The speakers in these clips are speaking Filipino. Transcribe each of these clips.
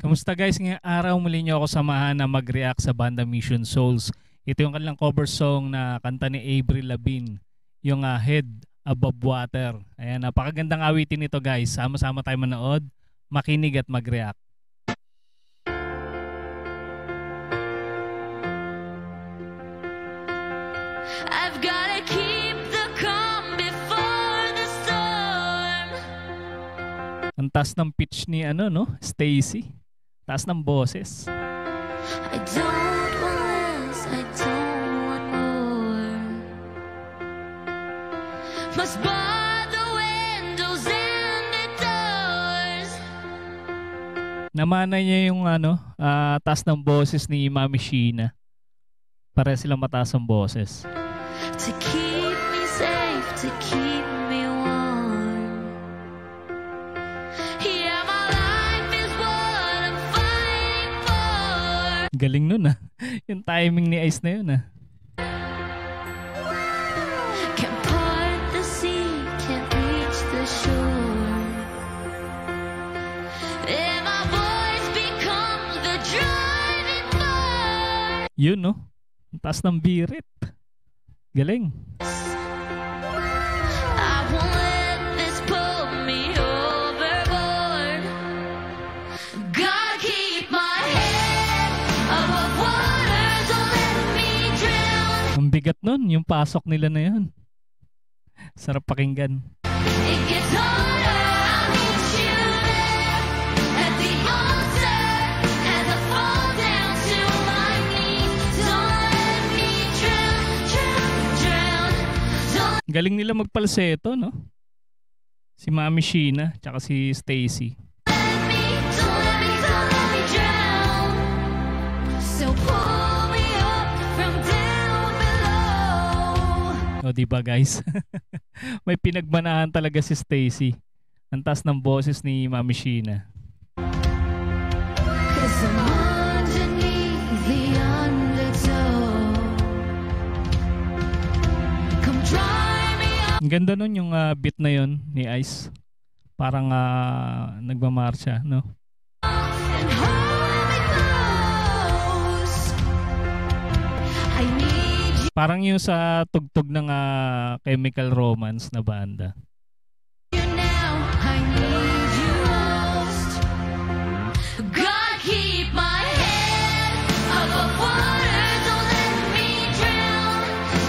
Kamusta guys? Ngayong araw muli niyo ako samahan na mag-react sa banda Mission Souls. Ito yung kanilang cover song na kanta ni Avril Lavigne, yung Head Above Water. Ayan, napakagandang awitin nito guys. Sama-sama tayo manood, makinig at mag-react. I've gotta keep the calm before the storm. Ang taas ng pitch ni Stacy. Taas ng boses. I don't want less, I don't want more. Must bar the windows and the doors. Namana niya yung taas ng boses ni Mami Sheena. Pare silang mataas ang boses. To keep me safe, to keep me warm. Yeah, my life is what I'm fighting for. Galing nun yung timing ni Ice na yun Can't part the sea, can't reach the shore. And my voice becomes the driving force. Yun ang taas ng birit. Galing. I won't let this pull me overboard. Gotta keep my head above water, don't let me drown. Ang bigat nun, yung pasok nila na yun. Sarap pakinggan. It gets harder, I'll meet you there at the altar as I fall down to my knees. Don't let me drown, drown, drown. Don't Galing nila magpalseto, no? Si Mami Sheena, tsaka si Stacy. let me, don't let me, don't let me drown. So pull me up from down below. O diba guys? May pinagmanahan talaga si Stacy. Ang taas ng boses ni Mami Sheena. 'Cause I'm underneath the undertow. Come dry me up Ang ganda nun yung beat na yun ni Ice. Parang nagmamarcha, no? and hold me close. I need Parang yung sa tugtog ng Chemical Romance na banda. you now, I need you most. Gotta keep my head above water, don't let me drown.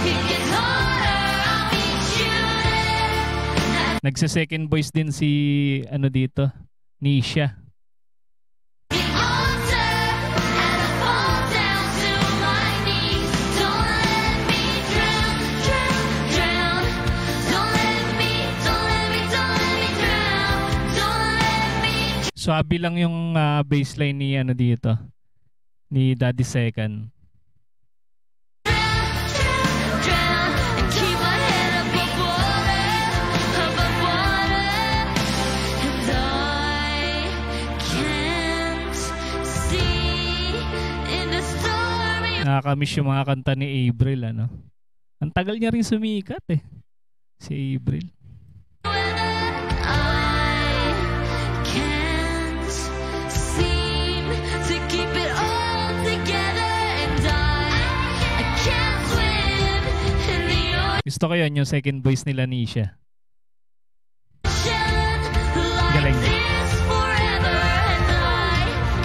It gets harder, I'll meet you there. Nagsa-second voice din si dito, Nisha. The altar, and I fall down to my knees. Don't let me drown, drown, drown. Don't let me, don't let me, don't let me drown. Don't let me Swabe lang yung bassline ni dito, ni Daddy Second. drown and keep my head above water, above water. And I can't see in the stormy Nakakamiss yung mga kanta ni Avril, Ang tagal niya rin sumikat si Avril. weather. I can't seem to keep it all together, and I can't swim in the Gusto ko yun, yung second voice nila Nisha. ocean like Galing. this forever, and I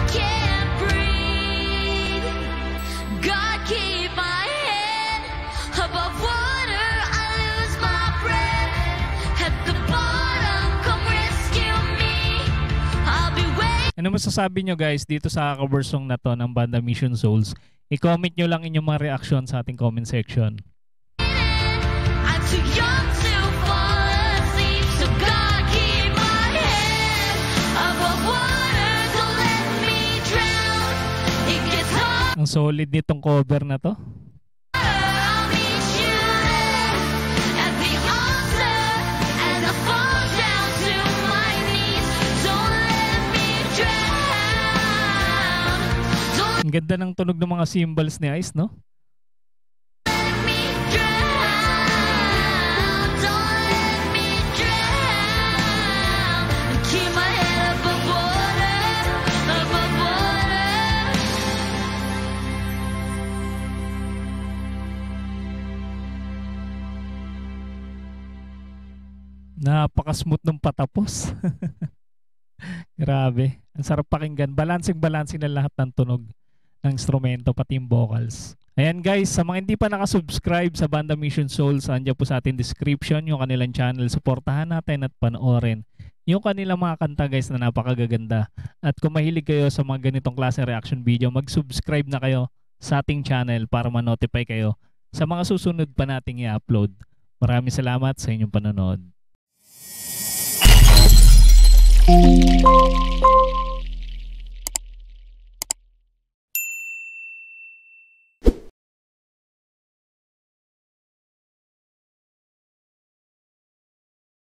can't breathe. God keep my head above water, I lose my breath at the bottom. Come rescue me, I'll be waiting. Ano masasabi nyo guys dito sa cover song na to ng banda Mission Souls? I-comment nyo lang inyong mga reaction sa ating comment section. I'm too young to fall asleep, so God keep my head above water, don't let me drown. It gets harder, Ang solid nitong cover na to. I'll meet you there at the altar as I fall down to my knees. Don't let me drown. Don't Ang ganda ng tunog ng mga cymbals ni Ice, no? let me drown. Don't let me drown. Keep my head above water, above water. Napaka-smooth nung patapos. Grabe. Ang sarap pakinggan. Balancing-balancing na lahat ng tunog ng instrumento, pati yung vocals. Ayan guys, sa mga hindi pa nakasubscribe sa Banda Mission Souls, andyan po sa ating description yung kanilang channel. Suportahan natin at panoorin yung kanilang mga kanta guys na napakagaganda. At kung mahilig kayo sa mga ganitong klase reaction video, mag-subscribe na kayo sa ating channel para ma-notify kayo sa mga susunod pa nating i-upload. Maraming salamat sa inyong panonood.